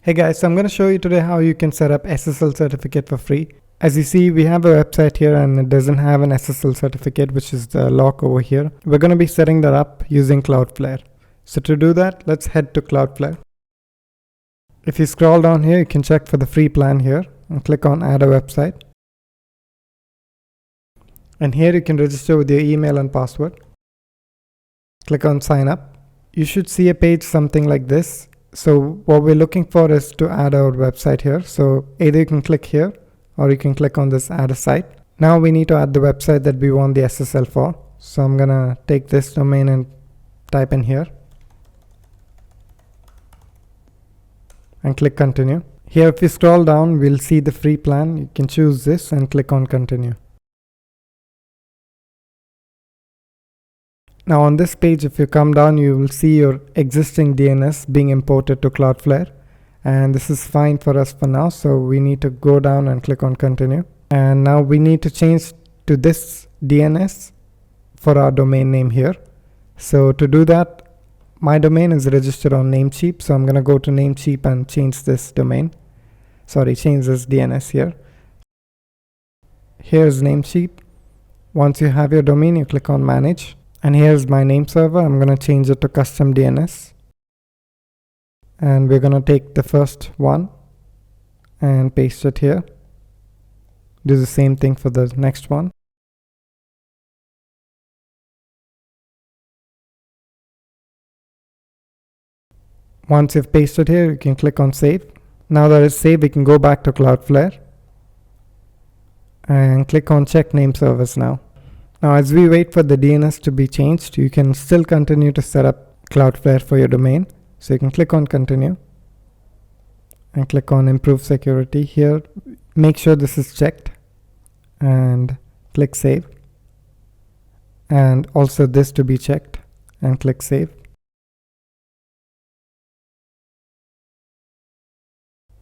Hey guys, so I'm going to show you today how you can set up SSL certificate for free. As you see, we have a website here and it doesn't have an SSL certificate, which is the lock over here. We're going to be setting that up using CloudFlare. So to do that, let's head to CloudFlare. If you scroll down here, you can check for the free plan here and click on add a website. And here you can register with your email and password. Click on sign up. You should see a page something like this. So what we're looking for is to add our website here. So either you can click here or you can click on this add a site. Now we need to add the website that we want the SSL for. So I'm gonna take this domain and type in here and click continue. Here if you scroll down, we'll see the free plan. You can choose this and click on continue. Now on this page, if you come down, you will see your existing DNS being imported to CloudFlare. And this is fine for us for now. So we need to go down and click on continue. And now we need to change to this DNS for our domain name here. So to do that, my domain is registered on Namecheap. So I'm going to go to Namecheap and change this domain. Change this DNS here. Here's Namecheap. Once you have your domain, you click on manage. And here's my name server. I'm going to change it to custom DNS. And we're going to take the first one and paste it here. Do the same thing for the next one. Once you've pasted here, you can click on save. Now that it's saved, we can go back to CloudFlare and click on check name service now. Now as we wait for the DNS to be changed, you can still continue to set up CloudFlare for your domain. So you can click on continue and click on improve security. Here, make sure this is checked and click save. And also this to be checked and click save.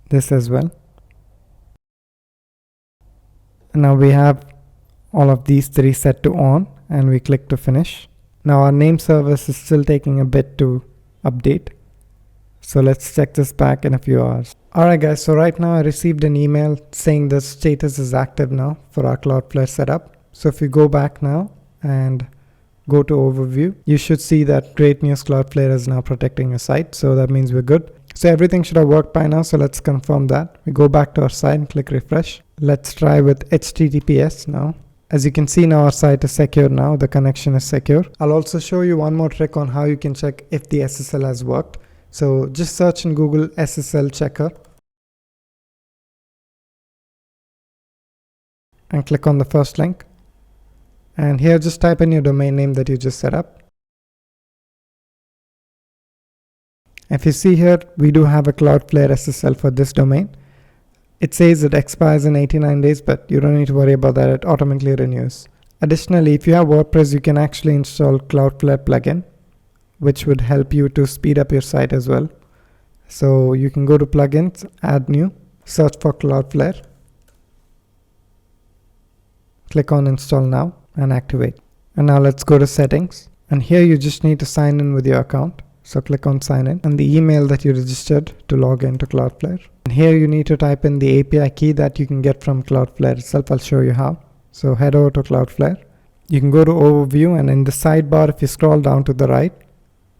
This as well. And now we have all of these three set to on and we click to finish. Now our name service is still taking a bit to update. So let's check this back in a few hours. Alright guys, so right now I received an email saying the status is active now for our CloudFlare setup. So if you go back now and go to overview, you should see that great news, CloudFlare is now protecting your site. So that means we're good. So everything should have worked by now. So let's confirm that. We go back to our site and click refresh. Let's try with HTTPS now. As you can see now, our site is secure now. The connection is secure. I'll also show you one more trick on how you can check if the SSL has worked. So just search in Google SSL checker and click on the first link. And here just type in your domain name that you just set up. If you see here, we do have a CloudFlare SSL for this domain. It says it expires in 89 days, but you don't need to worry about that. It automatically renews. Additionally, if you have WordPress, you can actually install CloudFlare plugin, which would help you to speed up your site as well. So you can go to plugins, add new, search for CloudFlare, click on install now and activate. And now let's go to settings. And here you just need to sign in with your account. So click on sign in and the email that you registered to log into CloudFlare. And here you need to type in the API key that you can get from CloudFlare itself. I'll show you how. So head over to CloudFlare. You can go to overview and in the sidebar, if you scroll down to the right,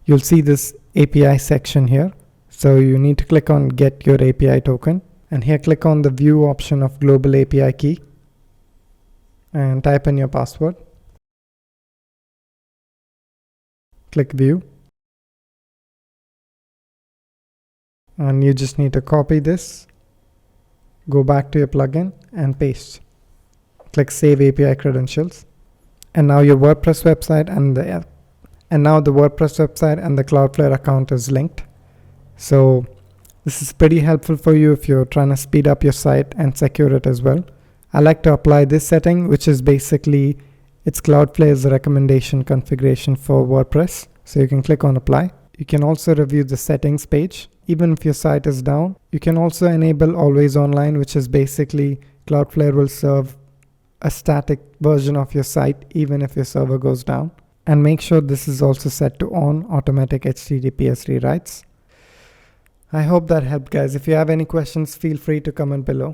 you'll see this API section here. So you need to click on get your API token. And here click on the view option of global API key and type in your password. Click view. And you just need to copy this, go back to your plugin and paste. Click save API credentials. And now your WordPress website and the WordPress website and the CloudFlare account is linked. So this is pretty helpful for you if you're trying to speed up your site and secure it as well. I like to apply this setting, which is basically it's CloudFlare's recommendation configuration for WordPress. So you can click on apply. You can also review the settings page. Even if your site is down, you can also enable always online, which is basically CloudFlare will serve a static version of your site even if your server goes down. And make sure this is also set to on automatic HTTPS rewrites. I hope that helped, guys. If you have any questions, feel free to comment below.